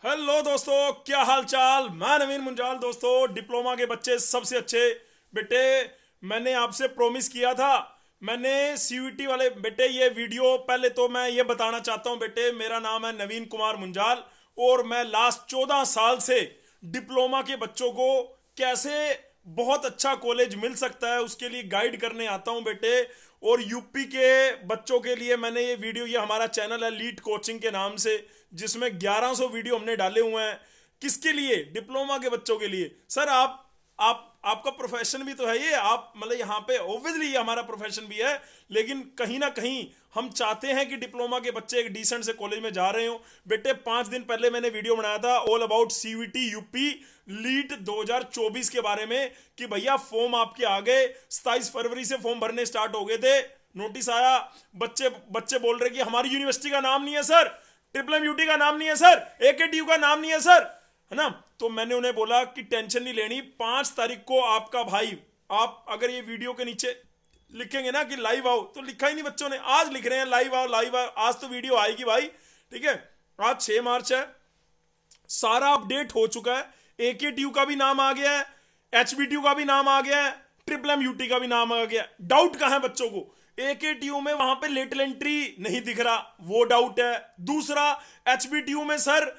Hello दोस्तों, क्या हाल चाल। मैं नवीन मुंजाल। दोस्तों, डिप्लोमा के बच्चे सबसे अच्छे। बेटे, मैंने आपसे प्रॉमिस किया था। मैंने सीयूईटी वाले बेटे ये वीडियो, पहले तो मैं ये बताना चाहता हूँ बेटे, मेरा नाम है नवीन कुमार मुंजाल और मैं लास्ट 14 साल से डिप्लोमा के बच्चों को कैसे बहुत अच्छा कॉलेज मिल सकता है उसके लिए गाइड करने आता हूँ बेटे। और यूपी के बच्चों के लिए मैंने ये वीडियो, ये हमारा चैनल है लीड कोचिंग के नाम से, जिसमें 1100 वीडियो हमने डाले हुए हैं। किसके लिए? डिप्लोमा के बच्चों के लिए। सर आप आपका प्रोफेशन भी तो है ये, आप मतलब यहाँ पे ऑब्वियसली ये हमारा प्रोफेशन भी है, लेकिन कहीं ना कहीं हम चाहते हैं कि डिप्लोमा के बच्चे एक डिसेंट से कॉलेज में जा रहे हो। बेटे, 5 दिन पहले मैंने वीडियो बनाया था ऑल अबाउट सीयूईटी यूपी लीट 2024 के बारे में कि भैया फॉर्म आपके आ गए, 27 फरवरी से फॉर्म भरने स्टार्ट हो गए थे, नोटिस आया। बच्चे बच्चे बोल रहे कि हमारी यूनिवर्सिटी का नाम नहीं है सर, ट्रिपल एम यूटी का नाम नहीं है सर, एकेटीयू का नाम नहीं है सर, है ना। तो मैंने उन्हें बोला कि टेंशन नहीं लेनी, 5 तारीख को आपका भाई, आप अगर ये वीडियो के नीचे लिखेंगे ना कि लाइव आओ, तो लिखा ही नहीं बच्चों ने, आज लिख रहे हैं लाइव आओ लाइव आओ। आज तो वीडियो आएगी भाई, ठीक है। आज 6 मार्च है, सारा अपडेट हो चुका है। एकेटीयू का भी नाम आ गया है, एचबीटीयू का भी नाम आ गया है, ट्रिपल एम यूटी का भी नाम आ गया है। डाउट कहां है बच्चों को? एकेटीयू में वहां पे लेटरल एंट्री नहीं दिख रहा, वो डाउट है। दूसरा, एचबीटीयू में सर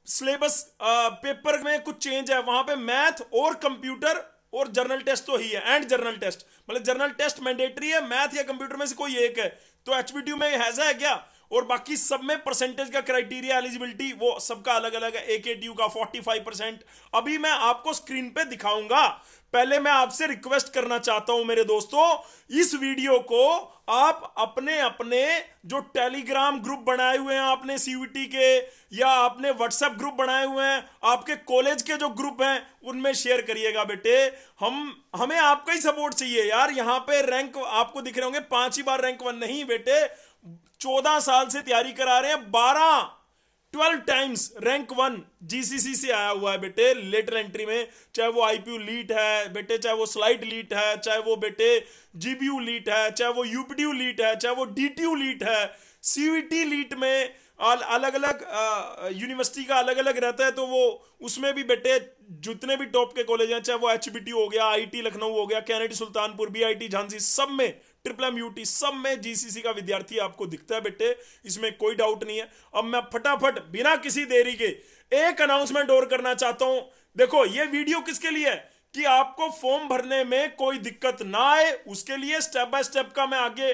सिलेबस पेपर में कुछ चेंज है, वहां पे मैथ और कंप्यूटर और जर्नल टेस्ट तो ही है, एंड जर्नल टेस्ट, मतलब जर्नल टेस्ट मैंडेटरी है, मैथ या कंप्यूटर में से कोई एक है। तो एचबीटीयू में ऐसा है क्या? और बाकी सब में परसेंटेज का क्राइटेरिया, एलिजिबिलिटी, वो सबका अलग अलग है। एकेटीयू का 45%। अभी मैं आपको स्क्रीन पे दिखाऊंगा। पहले मैं आपसे रिक्वेस्ट करना चाहता हूं मेरे दोस्तों, इस वीडियो को आप अपने अपने जो टेलीग्राम ग्रुप बनाए हुए हैं आपने सीयूईटी के, या आपने व्हाट्सएप ग्रुप बनाए हुए हैं, आपके कॉलेज के जो ग्रुप हैं उनमें शेयर करिएगा बेटे। हमें आपका ही सपोर्ट चाहिए यार। यहां पे रैंक आपको दिख रहे होंगे, 5 ही बार रैंक 1 नहीं बेटे, 14 साल से तैयारी करा रहे हैं, 12 टाइम्स रैंक 1 जीसीसी से आया हुआ है बेटे लेटर एंट्री में। चाहे वो आईपीयू लीट है बेटे, चाहे वो स्लाइड लीट है, चाहे वो बेटे जीबीयू लीट है, चाहे वो यूपीडीयू लीट है, चाहे वो डीटीयू लीट है। सीयूईटी लीट में अलग अलग यूनिवर्सिटी का अलग अलग रहता है, तो वो उसमें भी बेटे जितने भी टॉप के कॉलेज हैं, चाहे वो एचबीटी हो गया, आईटी लखनऊ हो गया, कैनेडी सुल्तानपुर, बीआईटी झांसी, सब में, ट्रिपल एम यूटी, सब में जीसीसी का विद्यार्थी आपको दिखता है बेटे, इसमें कोई डाउट नहीं है। अब मैं फटाफट बिना किसी देरी के एक अनाउंसमेंट और करना चाहता हूं। देखो, ये वीडियो किसके लिए है कि आपको फॉर्म भरने में कोई दिक्कत ना आए, उसके लिए स्टेप बाय स्टेप का मैं आगे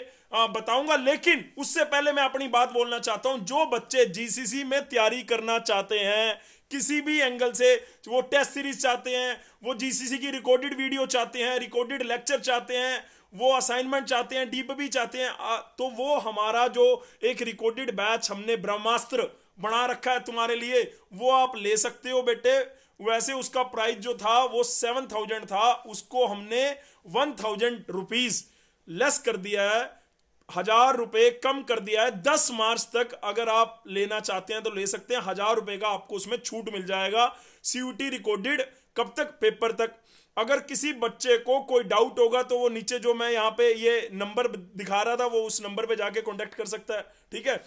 बताऊंगा। लेकिन उससे पहले मैं अपनी बात बोलना चाहता हूं। जो बच्चे जीसीसी में तैयारी करना चाहते हैं किसी भी एंगल से, वो टेस्ट सीरीज चाहते हैं, वो जीसीसी की रिकॉर्डेड वीडियो चाहते हैं, रिकॉर्डेड लेक्चर चाहते हैं, वो असाइनमेंट चाहते हैं, डीपी चाहते हैं, तो वो हमारा जो एक रिकॉर्डेड बैच हमने ब्रह्मास्त्र बना रखा है तुम्हारे लिए, वो आप ले सकते हो बेटे। वैसे उसका प्राइस जो था वो 7000 था, उसको हमने 1000 रुपीज लेस कर दिया है, 1000 रुपए कम कर दिया है। 10 मार्च तक अगर आप लेना चाहते हैं तो ले सकते हैं, 1000 रुपए का आपको उसमें छूट मिल जाएगा। सीयूटी रिकॉर्डेड कब तक? पेपर तक। अगर किसी बच्चे को कोई डाउट होगा तो वो नीचे जो मैं यहाँ पे ये नंबर दिखा रहा था, वो उस नंबर पे जाके कांटेक्ट कर सकता है, ठीक है।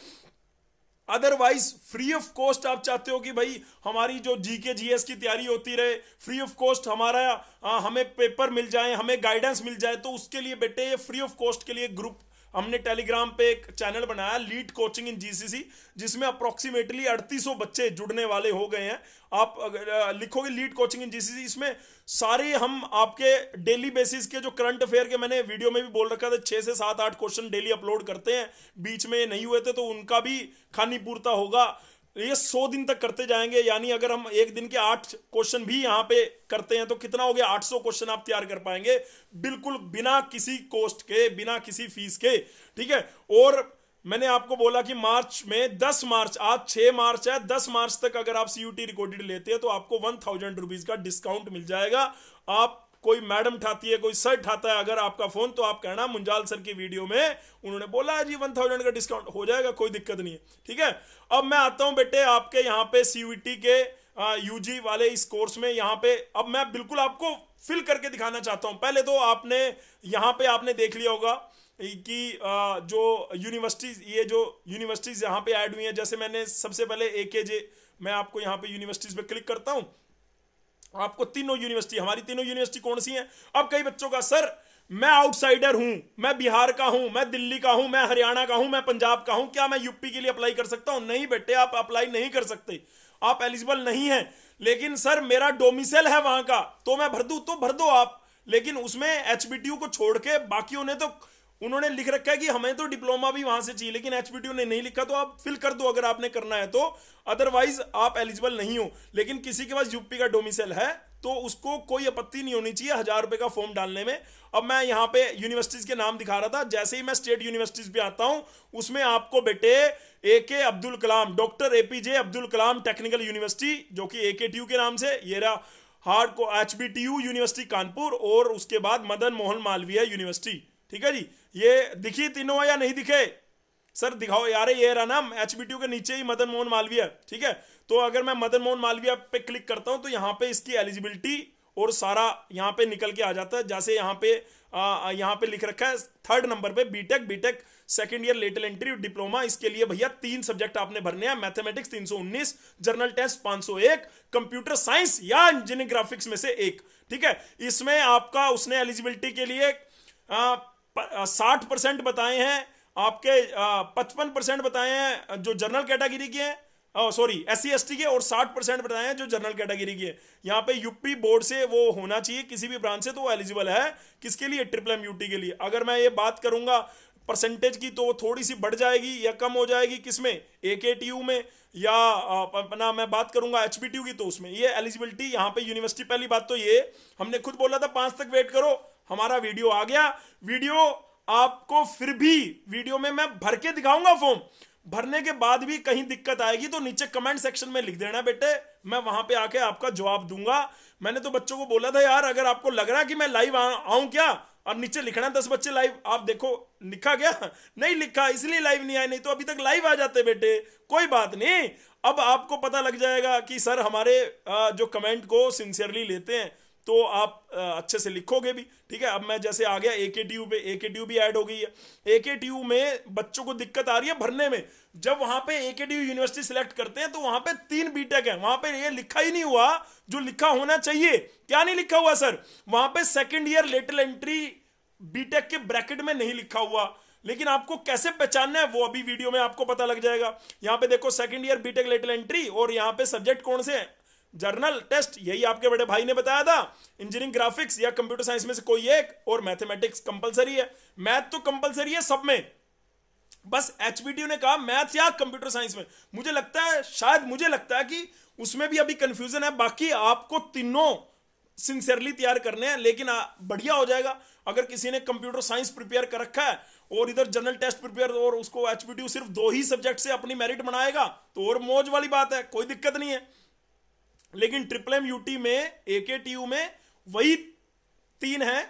अदरवाइज फ्री ऑफ कॉस्ट आप चाहते हो कि भाई हमारी जो जीके जीएस की तैयारी होती रहे, फ्री ऑफ कॉस्ट हमारा हमें पेपर मिल जाए, हमें गाइडेंस मिल जाए, तो उसके लिए बेटे ये फ्री ऑफ कॉस्ट के लिए ग्रुप हमने टेलीग्राम पे एक चैनल बनाया, लीड कोचिंग इन जीसीसी, जिसमें अप्रोक्सीमेटली 3800 बच्चे जुड़ने वाले हो गए हैं। आप अगर लिखोगे लीड कोचिंग इन जीसीसी, इसमें सारे हम आपके डेली बेसिस के जो करंट अफेयर के, मैंने वीडियो में भी बोल रखा था, 6 से 7 8 क्वेश्चन डेली अपलोड करते हैं। बीच में नहीं हुए थे तो उनका भी खानी पूर्ता होगा। ये 100 दिन तक करते जाएंगे, यानी अगर हम एक दिन के 8 क्वेश्चन भी यहाँ पे करते हैं तो कितना हो गया? 800 क्वेश्चन आप तैयार कर पाएंगे बिल्कुल बिना किसी कॉस्ट के, बिना किसी फीस के, ठीक है। और मैंने आपको बोला कि मार्च में 10 मार्च, आज 6 मार्च है, 10 मार्च तक अगर आप सीयूटी रिकॉर्डेड लेते हैं तो आपको 1000 रुपीज का डिस्काउंट मिल जाएगा। आप कोई मैडम ठाती है, कोई सर ठाता है अगर आपका फोन, तो आप कहना मुंजाल सर की वीडियो में उन्होंने बोला है जी 1000 का डिस्काउंट हो जाएगा, कोई दिक्कत नहीं है, ठीक है। अब मैं आता हूं बेटे आपके यहाँ पे सीयूईटी के यूजी वाले इस कोर्स में। यहाँ पे अब मैं बिल्कुल आपको फिल करके दिखाना चाहता हूं। पहले तो आपने यहाँ पे आपने देख लिया होगा कि जो यूनिवर्सिटीज, ये जो यूनिवर्सिटीज यहाँ पे ऐड हुई हैं, जैसे मैंने सबसे पहले एकेजे, मैं आपको यहाँ पे यूनिवर्सिटीज पे क्लिक करता हूँ, आपको तीनों यूनिवर्सिटी, हमारी तीनों यूनिवर्सिटी कौन सी हैं। अब कई बच्चों का, सर मैं आउटसाइडर हूं, मैं बिहार का हूं, मैं दिल्ली का हूं, मैं हरियाणा का हूं, मैं पंजाब का हूं, क्या मैं यूपी के लिए अप्लाई कर सकता हूं? नहीं बेटे, आप अप्लाई नहीं कर सकते, आप एलिजिबल नहीं हैं। लेकिन सर मेरा डोमिसाइल है वहां का, तो मैं भर दूं, तो भर दो आप। लेकिन उसमें एचबीटीयू को छोड़ के बाकियों ने तो, उन्होंने लिख रखा है कि हमें तो डिप्लोमा भी वहां से चाहिए, लेकिन एचबीटीयू ने नहीं लिखा, तो आप फिल कर दो अगर आपने करना है तो, अदरवाइज आप एलिजिबल नहीं हो। लेकिन किसी के पास यूपी का डोमिसाइल है तो उसको कोई आपत्ति नहीं होनी चाहिए 1000 रुपए का फॉर्म डालने में। अब मैं यहाँ पे यूनिवर्सिटीज के नाम दिखा रहा था, जैसे ही मैं स्टेट यूनिवर्सिटीज पे आता हूं, उसमें आपको बेटे एके Abdul Kalam, doctor APJ Abdul Kalam technical university, जो कि एकेटीयू के नाम से, ये रहा हार्ड को एचबीटीयू यूनिवर्सिटी कानपुर, और उसके बाद मदन मोहन मालवीय यूनिवर्सिटी। ठीक है जी, ये दिखी तीनों या नहीं दिखे? सर दिखाओ यार, ये रहा ना एचबीटीयू के नीचे ही मदन मोहन मालवीय। ठीक है, तो अगर मैं मदन मोहन मालवीय पे क्लिक करता हूं तो यहाँ पे इसकी एलिजिबिलिटी और सारा यहाँ पे निकल के आ जाता है। जैसे यहाँ पे लिख रखा है 3rd नंबर पे BTech second year lateral entry diploma, इसके लिए भैया 3 सब्जेक्ट आपने भरने हैं, mathematics 319, general test 501, computer science या इंजीनियरिंग ग्राफिक्स में से एक। ठीक है, इसमें आपका उसने एलिजिबिलिटी के लिए 60% बताए हैं, आपके 55% बताए हैं जो जनरल कैटेगरी के हैं, सॉरी SC ST के, और 60% बताए हैं जो जनरल कैटेगरी के हैं। यहाँ पे यूपी बोर्ड से वो होना चाहिए किसी भी ब्रांच से, तो वो एलिजिबल है किसके लिए? ट्रिपल MUT के लिए। अगर मैं ये बात करूंगा परसेंटेज की तो थोड़ी सी बढ़ जाएगी या कम हो जाएगी, किसमें? AKTU में, या अपना मैं बात करूंगा HBTU की, तो उसमें ये एलिजिबिलिटी यहाँ पे यूनिवर्सिटी। पहली बात तो ये, हमने खुद बोला था 5 तक वेट करो, हमारा वीडियो आ गया। वीडियो आपको फिर भी, वीडियो में मैं भर के दिखाऊंगा फॉर्म, भरने के बाद भी कहीं दिक्कत आएगी तो नीचे कमेंट सेक्शन में लिख देना बेटे, मैं वहां पे आके आपका जवाब दूंगा। मैंने तो बच्चों को बोला था यार, अगर आपको लग रहा है कि मैं लाइव आऊं क्या, और नीचे लिखना 10 बच्चे लाइव, आप देखो लिखा क्या? नहीं लिखा, इसलिए लाइव नहीं आए, नहीं तो अभी तक लाइव आ जाते बेटे। कोई बात नहीं, अब आपको पता लग जाएगा कि सर हमारे जो कमेंट को सिंसियरली लेते हैं, तो आप अच्छे से लिखोगे भी। ठीक है, अब मैं जैसे आ गया AKTU पे, AKTU भी ऐड हो गई है। AKTU में बच्चों को दिक्कत आ रही है भरने में, जब वहां पे AKTU यूनिवर्सिटी सिलेक्ट करते हैं तो वहां पे 3 बीटेक है, वहां पे ये लिखा ही नहीं हुआ जो लिखा होना चाहिए। क्या नहीं लिखा हुआ सर? वहां पे second year lateral entry BTech के ब्रैकेट में नहीं लिखा हुआ, लेकिन आपको कैसे पहचानना है वो अभी वीडियो में आपको पता लग जाएगा। यहाँ पे देखो second year BTech lateral entry, और यहाँ पे सब्जेक्ट कौन से हैं? जर्नल टेस्ट, यही आपके बड़े भाई ने बताया था, इंजीनियरिंग ग्राफिक्स या कंप्यूटर साइंस में से कोई एक, और मैथमेटिक्स कंपलसरी है। मैथ तो कंपलसरी है सब में, बस HBTU ने कहा मैथ या कंप्यूटर साइंस में। मुझे लगता है, शायद मुझे लगता है कि उसमें भी अभी कंफ्यूजन है। बाकी आपको तीनों सिंसियरली तैयार करने हैं, लेकिन बढ़िया हो जाएगा अगर किसी ने कंप्यूटर साइंस प्रिपेयर कर रखा है और इधर जनरल टेस्ट प्रिपेयर, और उसको HBTU सिर्फ 2 ही सब्जेक्ट से अपनी मेरिट बनाएगा तो और मौज वाली बात है, कोई दिक्कत नहीं है। लेकिन ट्रिपल MUT में, AKTU में वही 3 है।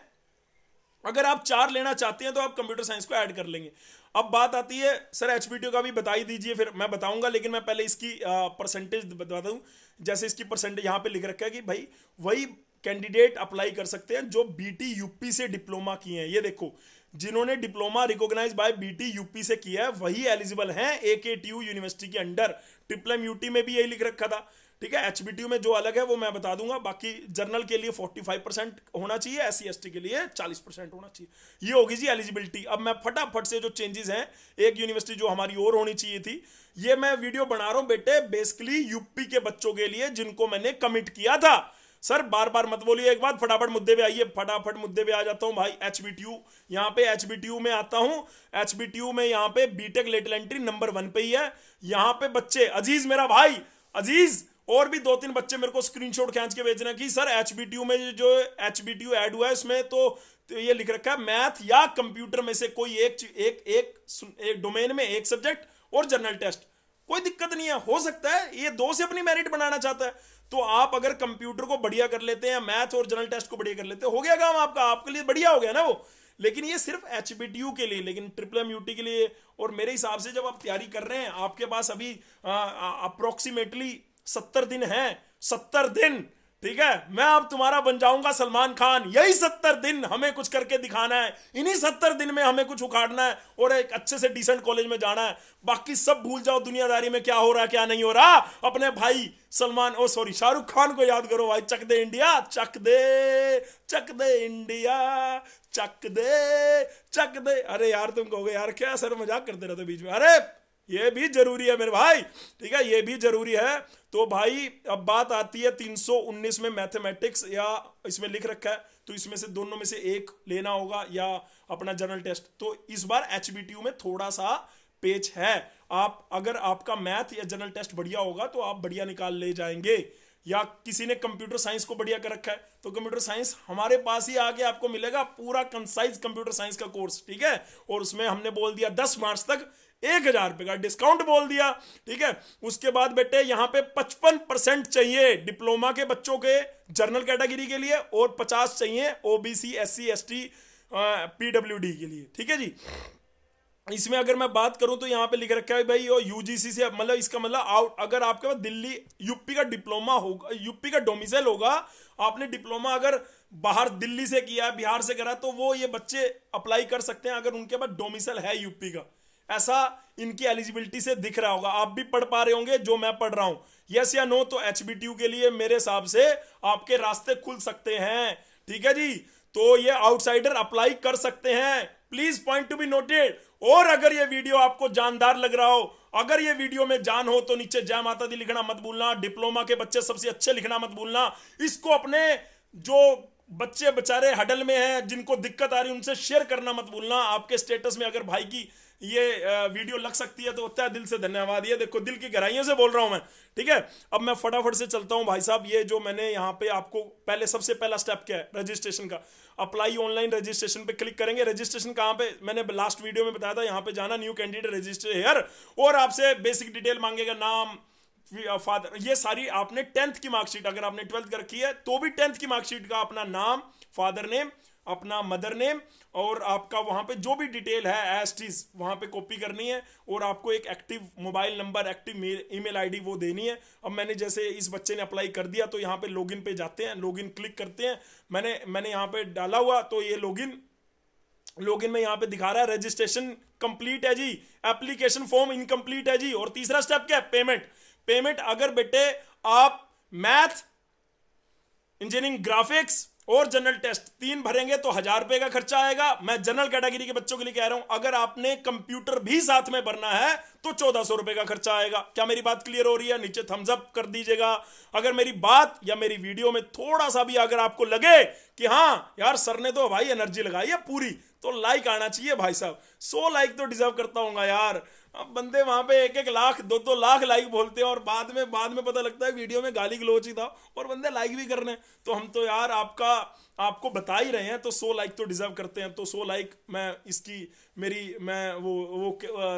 अगर आप 4 लेना चाहते हैं तो आप कंप्यूटर साइंस को ऐड कर लेंगे। अब बात आती है सर HBTU का भी बता ही दीजिए, फिर मैं बताऊंगा, लेकिन मैं पहले इसकी परसेंटेज बता दूं। जैसे इसकी परसेंटेज यहाँ पे लिख रखा है कि भाई वही कैंडिडेट अप्लाई कर सकते हैं जो BT UP से डिप्लोमा किए हैं। ये देखो, जिन्होंने diploma recognise by BT UP से किया है वही एलिजिबल हैं AKTU यूनिवर्सिटी के अंडर। ट्रिपल MUT में भी यही लिख रखा था। ठीक है, HBTU में जो अलग है वो मैं बता दूंगा। बाकी जर्नल के लिए 45% होना चाहिए, SC ST के लिए 40% होना चाहिए। ये होगी जी एलिजिबिलिटी। अब मैं फटाफट से जो चेंजेस हैं, एक यूनिवर्सिटी जो हमारी और होनी चाहिए थी, ये मैं वीडियो बना रहा हूं बेटे बेसिकली यूपी के बच्चों के लिए जिनको मैंने कमिट किया था। सर बार बार मत बोलिए, एक बार फटाफट मुद्दे पे आइए। फटाफट मुद्दे पे आ जाता हूं भाई। HBTU, यहाँ पे HBTU में आता हूं। HBTU में यहाँ पे बीटेक लेटरल एंट्री नंबर 1 पे ही है। यहाँ पे बच्चे, अजीज मेरा भाई अजीज, और भी 2-3 बच्चे मेरे को स्क्रीनशॉट खींच के भेजना कि सर HBTU में जो HBTU ऐड हुआ है उसमें तो ये लिख रखा है मैथ या कंप्यूटर में से कोई एक डोमेन में एक सब्जेक्ट और जनरल टेस्ट। कोई दिक्कत नहीं है, हो सकता है ये 2 से अपनी मेरिट बनाना चाहता है, तो आप अगर कंप्यूटर को बढ़िया कर लेते हैं, मैथ और जनरल टेस्ट को बढ़िया कर लेते हैं, हो गया काम आपका, आपके लिए बढ़िया हो गया ना वो। लेकिन ये सिर्फ HBTU के लिए, लेकिन ट्रिपल MUT के लिए, और मेरे हिसाब से जब आप तैयारी कर रहे हैं, आपके पास अभी अप्रोक्सीमेटली 70 दिन है। 70 दिन ठीक है, मैं अब तुम्हारा बन जाऊंगा सलमान खान। यही 70 दिन हमें कुछ करके दिखाना है, इन्हीं 70 दिन में हमें कुछ उखाड़ना है और एक अच्छे से डिसेंट कॉलेज में जाना है। बाकी सब भूल जाओ, दुनियादारी में क्या हो रहा है क्या नहीं हो रहा। अपने भाई शाहरुख खान को याद करो भाई। चक दे इंडिया, चक दे, चक दे इंडिया, चक दे, चक दे। अरे यार तुम कहोगे यार क्या सर मजाक करते रहते बीच में, अरे ये भी जरूरी है मेरे भाई, ठीक है, ये भी जरूरी है। तो भाई अब बात आती है 319 में मैथमेटिक्स, या इसमें लिख रखा है तो इसमें से दोनों में से एक लेना होगा या अपना जनरल टेस्ट। तो इस बार एचबीटीयू में थोड़ा सा पेच है। आप अगर आपका मैथ या जनरल टेस्ट बढ़िया होगा तो आप बढ़िया निकाल ले जाएंगे, या किसी ने कंप्यूटर साइंस को बढ़िया कर रखा है तो कंप्यूटर साइंस हमारे पास ही आके आपको मिलेगा, पूरा कंसाइज कंप्यूटर साइंस का कोर्स, ठीक है। और उसमें हमने बोल दिया 10 मार्च तक 1000 रुपए का डिस्काउंट बोल दिया, ठीक है। उसके बाद बेटे यहाँ पे 55% चाहिए डिप्लोमा के बच्चों के जनरल कैटेगरी के लिए, और 50 चाहिए ओबीसी SC ST PWD के लिए, ठीक है जी। इसमें अगर मैं बात करूं तो यहाँ पे लिख रखा है भाई यूजीसी से, मतलब इसका मतलब अगर आपके पास दिल्ली यूपी का डिप्लोमा होगा, यूपी का डोमिसाइल होगा, आपने डिप्लोमा अगर बाहर दिल्ली से किया, बिहार से करा, तो वो ये बच्चे अप्लाई कर सकते हैं अगर उनके पास डोमिसाइल है यूपी का। ऐसा इनकी एलिजिबिलिटी से दिख रहा होगा, आप भी पढ़ पा रहे होंगे जो मैं पढ़ रहा हूं। यस या नो, तो एचबीटीयू के लिए मेरे हिसाब से आपके रास्ते खुल सकते हैं, ठीक है जी। तो ये आउटसाइडर अप्लाई कर सकते हैं, please point to be noted. और अगर ये वीडियो आपको जानदार लग रहा हो, अगर ये वीडियो में जान हो, तो नीचे जय माता दी लिखना मत भूलना, डिप्लोमा के बच्चे सबसे अच्छे लिखना मत भूलना। इसको अपने जो बच्चे बेचारे हडल में हैं, जिनको दिक्कत आ रही है, उनसे शेयर करना मत भूलना। आपके स्टेटस में अगर भाई की ये वीडियो लग सकती है तो तहे दिल से धन्यवाद। ये देखो दिल की गहराइयों से बोल रहा हूं मैं, ठीक है। अब मैं फटाफट से चलता हूं भाई साहब। ये जो मैंने यहाँ पे आपको पहले सबसे पहला स्टेप क्या है, रजिस्ट्रेशन का। अप्लाई ऑनलाइन रजिस्ट्रेशन पे क्लिक करेंगे। रजिस्ट्रेशन कहाँ पे, मैंने लास्ट वीडियो में बताया था, यहाँ पे जाना, न्यू कैंडिडेट रजिस्टर हेयर, और आपसे बेसिक डिटेल मांगेगा, नाम, फादर, ये सारी आपने 10th की मार्कशीट, अगर आपने 12th कर रखी है तो भी 10th की मार्कशीट का अपना नाम, फादर नेम, अपना मदर नेम, और आपका वहां पे जो भी डिटेल है एज इट इज वहां पे कॉपी करनी है, और आपको एक active mobile number, active email ID वो देनी है। अब मैंने जैसे इस बच्चे ने अप्लाई कर दिया तो यहाँ पे लॉगिन पे जाते हैं, लॉगिन क्लिक करते हैं। मैंने यहाँ पे डाला हुआ, तो ये लॉगिन में यहाँ पे दिखा रहा है रजिस्ट्रेशन कंप्लीट है जी, एप्लीकेशन फॉर्म इनकम्प्लीट है जी। और तीसरा स्टेप क्या है, पेमेंट। अगर बेटे आप मैथ, इंजीनियरिंग, ग्राफिक्स और जनरल टेस्ट 3 भरेंगे तो 1000 रुपए का खर्चा आएगा। मैं जनरल कैटेगरी के बच्चों के लिए कह रहा हूं, अगर आपने कंप्यूटर भी साथ में भरना है तो 1400 रुपए का खर्चा आएगा। क्या मेरी बात क्लियर हो रही है? नीचे थम्स अप कर दीजिएगा अगर मेरी बात या मेरी वीडियो में थोड़ा सा भी अगर आपको लगे कि हाँ यार सर ने तो भाई एनर्जी लगाई है पूरी, तो लाइक आना चाहिए भाई साहब। 100 लाइक तो डिजर्व करता हूँ यार। अब बंदे वहां पे 1-1 लाख 2-2 लाख लाइक बोलते हैं, और बाद में पता लगता है वीडियो में गाली गलौच ही था, और बंदे लाइक भी कर रहे हैं। तो हम तो यार आपको बता ही रहे हैं, तो 100 लाइक तो डिजर्व करते हैं। तो 100 लाइक मैं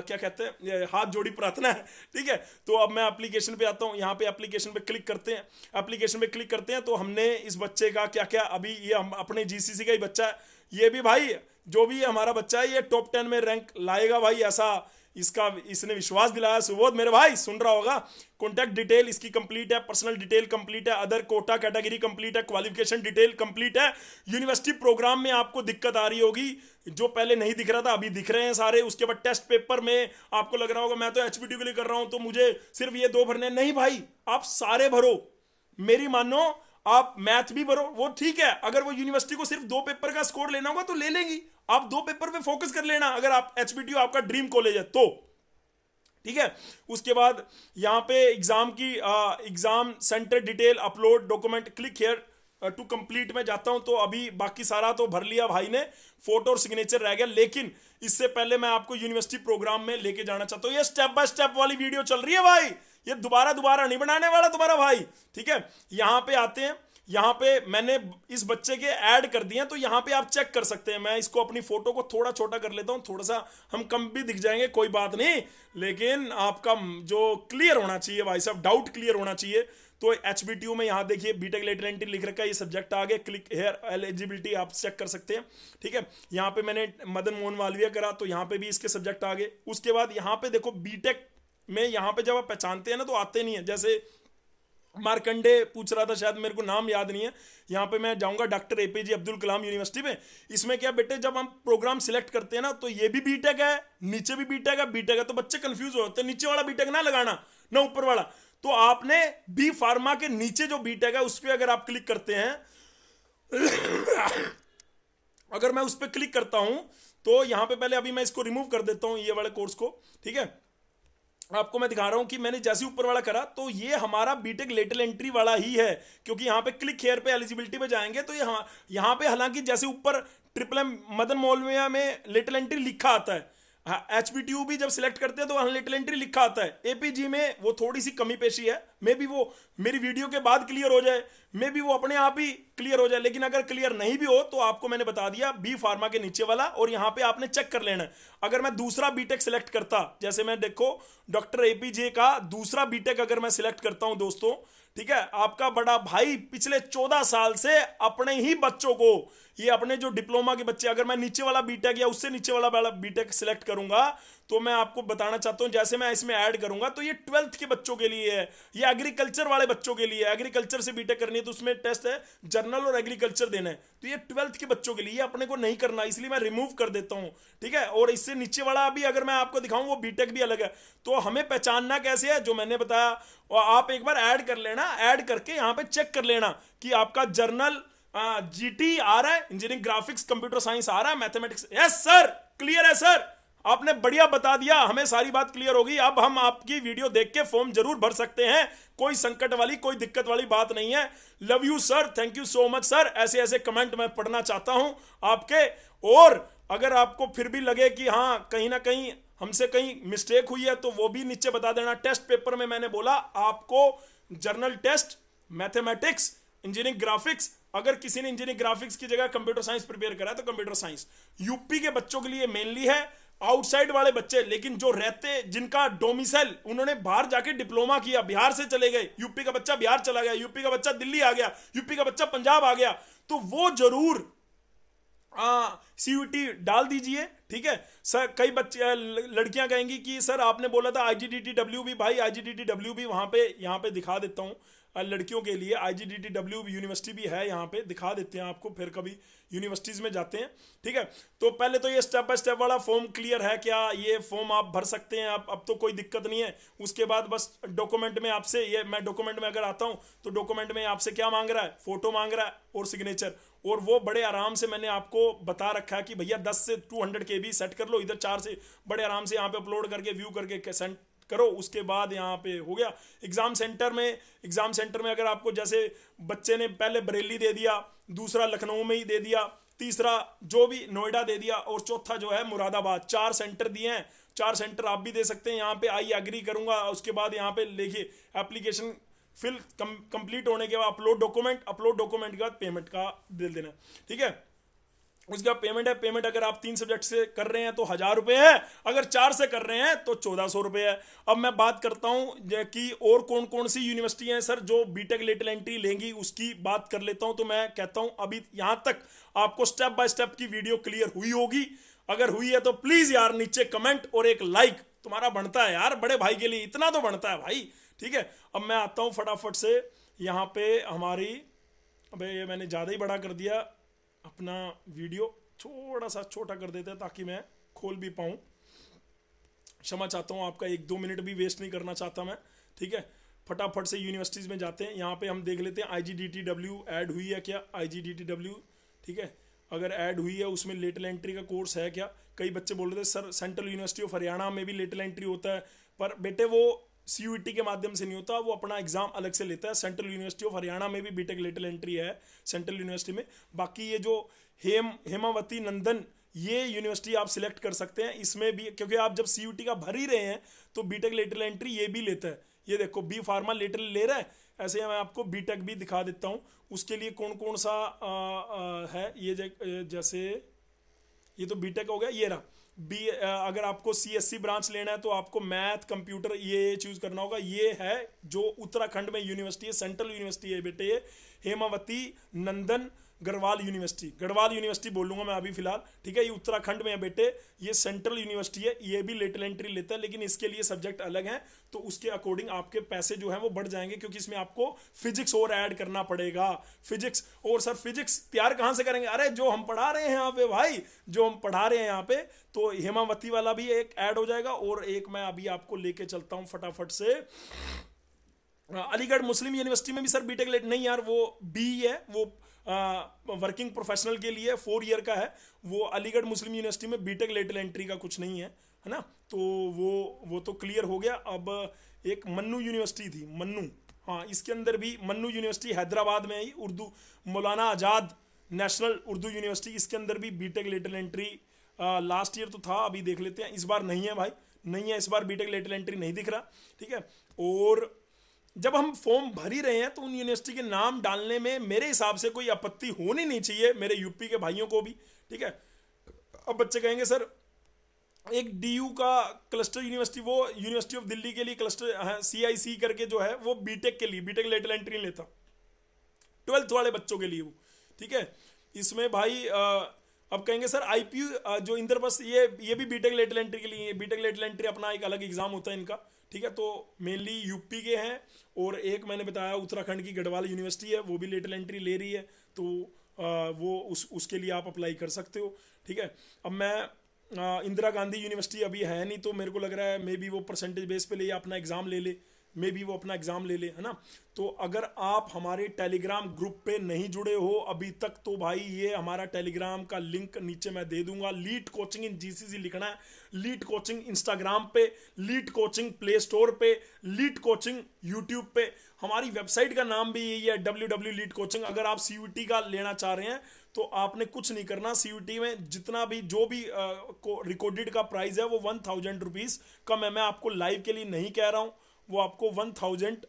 क्या कहते हैं, हाथ जोड़ी प्रार्थना है, ठीक है। तो अब मैं एप्लीकेशन पे आता हूँ। यहाँ पे एप्लीकेशन पे क्लिक करते हैं। तो हमने इस बच्चे का क्या क्या, अभी ये हम अपने जीसीसी का ही बच्चा है, ये भी भाई जो भी हमारा बच्चा है ये टॉप 10 में रैंक लाएगा भाई, ऐसा इसने विश्वास दिलाया। सुबोध मेरे भाई सुन रहा होगा। कॉन्टैक्ट डिटेल इसकी कंप्लीट है, पर्सनल डिटेल कंप्लीट है, अदर कोटा कैटेगरी कंप्लीट है, क्वालिफिकेशन डिटेल कंप्लीट है। यूनिवर्सिटी प्रोग्राम में आपको दिक्कत आ रही होगी, जो पहले नहीं दिख रहा था अभी दिख रहे हैं सारे। उसके बाद टेस्ट पेपर में आपको लग रहा होगा मैं तो एचबीटी के लिए कर रहा हूं तो मुझे सिर्फ ये 2 भरने, नहीं भाई आप सारे भरो, मेरी मानो। आप मैथ भी भरो, वो ठीक है। अगर वो यूनिवर्सिटी को सिर्फ 2 पेपर का स्कोर लेना होगा तो ले लेंगी, आप 2 पेपर पे फोकस कर लेना, अगर आप एचबीटीयू आपका ड्रीम कॉलेज है तो, ठीक है। उसके बाद यहां पे exam centre detail upload document, click here to complete में जाता हूं। तो अभी बाकी सारा तो भर लिया भाई ने, फोटो और सिग्नेचर रह गया। लेकिन इससे पहले मैं आपको यूनिवर्सिटी प्रोग्राम में लेके जाना चाहता हूं। ये स्टेप बाय स्टेप वाली वीडियो चल रही है भाई, ये दोबारा नहीं बनाने वाला तुम्हारा भाई, ठीक है। यहां पे आते हैं, यहां पे मैंने इस बच्चे के ऐड कर दिए हैं, तो यहां पे आप चेक कर सकते हैं। मैं इसको अपनी फोटो को थोड़ा छोटा कर लेता हूं, थोड़ा सा हम कम भी दिख जाएंगे कोई बात नहीं, लेकिन आपका जो क्लियर होना चाहिए भाई साहब, डाउट क्लियर होना चाहिए। तो एचबीटीयू में यहां देखिए बीटेक लेटर एंट्री लिख रखा है, ये सब्जेक्ट आ गए, क्लिक हेयर एलिजिबिलिटी आप चेक कर सकते हैं, ठीक है। यहां पे मैंने मदन मोहन मालवीय करा तो यहां पे भी इसके सब्जेक्ट आ गए। उसके बाद यहां पे देखो बीटेक में, यहां पे जब आप पहचानते हैं ना तो आते नहीं है, जैसे मार्कंडे पूछ रहा था, शायद मेरे को नाम याद नहीं है। यहाँ पे मैं जाऊंगा doctor APJ Abdul Kalam university में। इसमें क्या बेटे, जब हम प्रोग्राम सिलेक्ट करते हैं ना, तो ये भी बीटेक है, नीचे भी बीटेक है, बीटेक है, तो बच्चे कंफ्यूज होते हैं, नीचे वाला बीटेक ना लगाना ना ऊपर वाला। तो आपने बी फार्मा के नीचे जो बीटेक है उस पर अगर आप क्लिक करते हैं अगर मैं उस पर क्लिक करता हूं तो यहां पे पहले अभी मैं इसको रिमूव कर देता हूं, ये वाले कोर्स को, ठीक है। आपको मैं दिखा रहा हूं कि मैंने जैसे ऊपर वाला करा तो ये हमारा बीटेक लेटरल एंट्री वाला ही है, क्योंकि यहां पे क्लिक हेयर पे एलिजिबिलिटी पे जाएंगे तो यहां पे हालांकि जैसे ऊपर ट्रिपल एम मदन मौलविया में लेटरल एंट्री लिखा आता है, HBTU भी जब सिलेक्ट करते हैं तो वहां लेटरल एंट्री लिखा आता है। एपीजी में वो थोड़ी सी कमी पेशी है, मे बी वो मेरी वीडियो के बाद क्लियर हो जाए, मे बी वो अपने आप ही क्लियर हो जाए, लेकिन अगर क्लियर नहीं भी हो तो आपको मैंने बता दिया बी फार्मा के नीचे वाला, और यहां पे आपने चेक कर लेना है। अगर मैं दूसरा बीटेक सिलेक्ट करता, जैसे मैं देखो डॉक्टर एपीजे का दूसरा बीटेक अगर मैं सिलेक्ट करता हूं दोस्तों, ठीक है, आपका बड़ा भाई पिछले 14 साल से अपने ही बच्चों को, ये अपने जो डिप्लोमा के बच्चे, अगर मैं नीचे वाला बीटेक या उससे नीचे वाला बीटेक सिलेक्ट करूंगा तो मैं आपको बताना चाहता हूं, जैसे मैं इसमें ऐड करूंगा तो ये 12th के बच्चों के लिए है, ये एग्रीकल्चर वाले बच्चों के लिए, एग्रीकल्चर से बीटेक करनी है तो उसमें टेस्ट है जर्नल और एग्रीकल्चर देना है, तो ये 12th के बच्चों के लिए, अपने को नहीं करना, इसलिए मैं रिमूव कर देता हूं, ठीक है। और इससे नीचे वाला भी अगर मैं आपको दिखाऊं वो बीटेक भी अलग है, तो हमें पहचानना कैसे है, जो मैंने बताया, और आप एक बार ऐड कर लेना, ऐड करके यहां पे चेक कर लेना कि आपका जर्नल जीटी आ रहा है, इंजीनियरिंग ग्राफिक्स कंप्यूटर साइंस आ रहा है, मैथमेटिक्स, यस सर, क्लियर है सर, आपने बढ़िया बता दिया, हमें सारी बात क्लियर होगी। अब हम आपकी वीडियो देख के फॉर्म जरूर भर सकते हैं, कोई संकट वाली कोई दिक्कत वाली बात नहीं है। Love you sir, thank you so much sir, ऐसे ऐसे कमेंट मैं पढ़ना चाहता हूं आपके। और अगर आपको फिर भी लगे कि हाँ कहीं ना कहीं हमसे कहीं मिस्टेक हुई है तो वो भी नीचे बता देना। टेस्ट पेपर में मैंने बोला आपको general test, mathematics, engineering graphics, अगर किसी ने इंजीनियरिंग ग्राफिक्स की जगह कंप्यूटर साइंस प्रिपेयर करा तो कंप्यूटर साइंस यूपी के बच्चों के लिए मेनली है, आउटसाइड वाले बच्चे, लेकिन जो रहते जिनका डोमिसाइल, उन्होंने बाहर जाके डिप्लोमा किया, बिहार से चले गए, यूपी का बच्चा बिहार चला गया, यूपी का बच्चा दिल्ली आ गया, यूपी का बच्चा पंजाब आ गया, तो वो जरूर सीयूटी डाल दीजिए, ठीक है सर। कई बच्चे लड़कियां कहेंगी कि सर आपने बोला था IGDTW भी, भाई IGDTW भी वहां पे यहाँ पे दिखा देता हूँ लड़कियों के लिए, IGDTW यूनिवर्सिटी भी है, यहाँ पे दिखा देते हैं आपको, फिर कभी यूनिवर्सिटीज़ में जाते हैं, ठीक है। तो पहले तो ये स्टेप बाय स्टेप वाला फॉर्म क्लियर है क्या, ये फॉर्म आप भर सकते हैं, अब तो कोई दिक्कत नहीं है। उसके बाद बस डॉक्यूमेंट में आपसे, ये मैं डॉक्यूमेंट में अगर आता हूँ तो डॉक्यूमेंट में आपसे क्या मांग रहा है, फोटो मांग रहा है और सिग्नेचर, और वो बड़े आराम से मैंने आपको बता रखा है कि भैया 10 से 200 KB सेट कर लो, इधर 4 से बड़े आराम से यहाँ पे अपलोड करके व्यू करके सेंड करो, उसके बाद यहाँ पे हो गया। एग्जाम सेंटर में अगर आपको, जैसे बच्चे ने पहले बरेली दे दिया, दूसरा लखनऊ में ही दे दिया, तीसरा जो भी नोएडा दे दिया, और चौथा जो है मुरादाबाद, 4 सेंटर दिए हैं, 4 सेंटर आप भी दे सकते हैं। यहाँ पे आई एग्री करूंगा, उसके बाद यहाँ पे लिखिए एप्लीकेशन फिल कंप्लीट होने के बाद अपलोड डॉक्यूमेंट के बाद पेमेंट का दे देना, ठीक है। उसका पेमेंट है, पेमेंट अगर आप 3 सब्जेक्ट से कर रहे हैं तो 1000 रुपये है, अगर 4 से कर रहे हैं तो 1400 रुपये है। अब मैं बात करता हूं कि और कौन कौन सी यूनिवर्सिटी हैं सर जो बीटेक लेटरल एंट्री लेंगी, उसकी बात कर लेता हूं। तो मैं कहता हूं अभी यहां तक आपको स्टेप बाय स्टेप की वीडियो क्लियर हुई होगी, अगर हुई है तो प्लीज यार नीचे कमेंट और एक लाइक तुम्हारा बनता है यार, बड़े भाई के लिए इतना तो बनता है भाई, ठीक है। अब मैं आता हूं फटाफट से यहाँ पे हमारी, अबे ये मैंने ज़्यादा ही बड़ा कर दिया, अपना वीडियो थोड़ा सा छोटा कर देते हैं ताकि मैं खोल भी पाऊँ, क्षमा चाहता हूँ, आपका 1-2 मिनट भी वेस्ट नहीं करना चाहता मैं, ठीक है। फटाफट से यूनिवर्सिटीज़ में जाते हैं, यहाँ पे हम देख लेते हैं IGDTW ऐड हुई है क्या, IGDTW, ठीक है, अगर ऐड हुई है उसमें लेटरल एंट्री का कोर्स है क्या। कई बच्चे बोल रहे थे sir central university of Haryana में भी लेटरल एंट्री होता है, पर बेटे वो CUET के माध्यम से नहीं होता, वो अपना एग्जाम अलग से लेता है। सेंट्रल यूनिवर्सिटी ऑफ हरियाणा में भी बीटेक लेटरल एंट्री है सेंट्रल यूनिवर्सिटी में। बाकी ये जो हेमावती नंदन, ये यूनिवर्सिटी आप सिलेक्ट कर सकते हैं, इसमें भी क्योंकि आप जब CUET का भर ही रहे हैं तो बीटेक लेटरल एंट्री ये भी लेता है। ये देखो बी फार्मा लेटरल ले रहा है, ऐसे ही मैं आपको बीटेक भी दिखा देता हूँ, उसके लिए कौन कौन सा है। ये जैसे ये तो बीटेक हो गया, ये रहा बी। अगर आपको CSC ब्रांच लेना है तो आपको मैथ कंप्यूटर ये चूज करना होगा। ये है जो उत्तराखंड में यूनिवर्सिटी है, सेंट्रल यूनिवर्सिटी है बेटे, ये हेमावती नंदन गढ़वाल यूनिवर्सिटी, गढ़वाल यूनिवर्सिटी बोलूंगा मैं अभी फिलहाल, ठीक है। ये उत्तराखंड में है बेटे, ये सेंट्रल यूनिवर्सिटी है, ये भी लेटरल एंट्री लेता है, लेकिन इसके लिए सब्जेक्ट अलग हैं, तो उसके अकॉर्डिंग आपके पैसे जो हैं वो बढ़ जाएंगे, क्योंकि इसमें आपको फिजिक्स और ऐड करना पड़ेगा। फिजिक्स, और सर फिजिक्स तैयार कहाँ से करेंगे? अरे जो हम पढ़ा रहे हैं यहाँ पे भाई, जो हम पढ़ा रहे हैं यहाँ पे, तो हेमावती वाला भी एक ऐड हो जाएगा। और एक मैं अभी आपको लेके चलता हूँ फटाफट से, अलीगढ़ मुस्लिम यूनिवर्सिटी में भी सर बीटेक लेट नहीं यार, वो बी है, वो वर्किंग प्रोफेशनल के लिए 4 ईयर का है। वो अलीगढ़ मुस्लिम यूनिवर्सिटी में बीटेक लेटरल एंट्री का कुछ नहीं है ना। तो वो तो क्लियर हो गया। अब एक मन्नू यूनिवर्सिटी थी, मन्नू, हाँ, इसके अंदर भी मन्नू यूनिवर्सिटी हैदराबाद में आई, उर्दू, मौलाना आज़ाद नेशनल उर्दू यूनिवर्सिटी, इसके अंदर भी BTech lateral entry last year तो था, अभी देख लेते हैं, इस बार नहीं है भाई, नहीं है, इस बार बीटेक लेटरल एंट्री नहीं दिख रहा, ठीक है। और जब हम फॉर्म भर ही रहे हैं तो उन यूनिवर्सिटी के नाम डालने में मेरे हिसाब से कोई आपत्ति होनी नहीं चाहिए, मेरे यूपी के भाइयों को भी, ठीक है। अब बच्चे कहेंगे सर एक डीयू का क्लस्टर यूनिवर्सिटी, वो यूनिवर्सिटी ऑफ दिल्ली के लिए क्लस्टर CIC करके जो है वो बीटेक के लिए, बीटेक लेटरल एंट्री नहीं लेता, 12th वाले बच्चों के लिए वो, ठीक है। इसमें भाई अब कहेंगे सर IPU जो इंद्रप्रस्थ, ये भी बीटेक लेटरल एंट्री के लिए, बीटेक लेटरल एंट्री अपना एक अलग एग्जाम होता है इनका, ठीक है। तो मेनली यूपी के हैं, और एक मैंने बताया उत्तराखंड की गढ़वाल यूनिवर्सिटी है, वो भी लेटरल एंट्री ले रही है, तो वो उसके लिए आप अप्लाई कर सकते हो, ठीक है। अब मैं इंदिरा गांधी यूनिवर्सिटी अभी है नहीं, तो मेरे को लग रहा है मे बी वो परसेंटेज बेस पे ले अपना एग्ज़ाम ले ले, मे बी वो अपना एग्ज़ाम ले ले, है ना। तो अगर आप हमारे टेलीग्राम ग्रुप पे नहीं जुड़े हो अभी तक, तो भाई ये हमारा टेलीग्राम का लिंक नीचे मैं दे दूंगा, लीड कोचिंग इन GCC लिखना है, लीड कोचिंग इंस्टाग्राम पे, लीड कोचिंग प्ले स्टोर पे, लीड कोचिंग यूट्यूब पे, हमारी वेबसाइट का नाम भी यही है www.leadcoaching। अगर आप CUT का लेना चाह रहे हैं तो आपने कुछ नहीं करना, CUT में जितना भी जो भी रिकॉर्डेड का प्राइस है वो 1000 रुपीज़ कम है, मैं आपको लाइव के लिए नहीं कह रहा हूँ, वो आपको 1000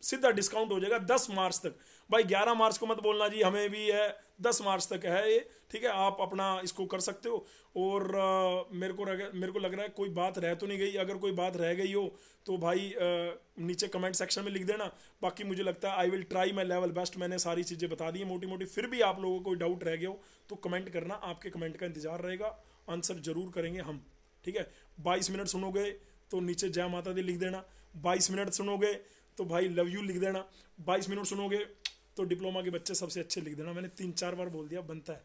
सीधा डिस्काउंट हो जाएगा 10 मार्च तक। भाई 11 मार्च को मत बोलना जी हमें भी है, 10 मार्च तक है ये, ठीक है। आप अपना इसको कर सकते हो। और मेरे को लग रहा है कोई बात रह तो नहीं गई, अगर कोई बात रह गई हो तो भाई नीचे कमेंट सेक्शन में लिख देना। बाकी मुझे लगता है I will try my level best, मैंने सारी चीज़ें बता दी हैं मोटी मोटी, फिर भी आप लोगों को कोई डाउट रह गया हो तो कमेंट करना, आपके कमेंट का इंतजार रहेगा, आंसर जरूर करेंगे हम, ठीक है। 22 मिनट सुनोगे तो नीचे जय माता दी लिख देना, 22 मिनट सुनोगे तो भाई लव यू लिख देना, 22 मिनट सुनोगे तो डिप्लोमा के बच्चे सबसे अच्छे लिख देना। मैंने 3-4 बार बोल दिया, बनता है।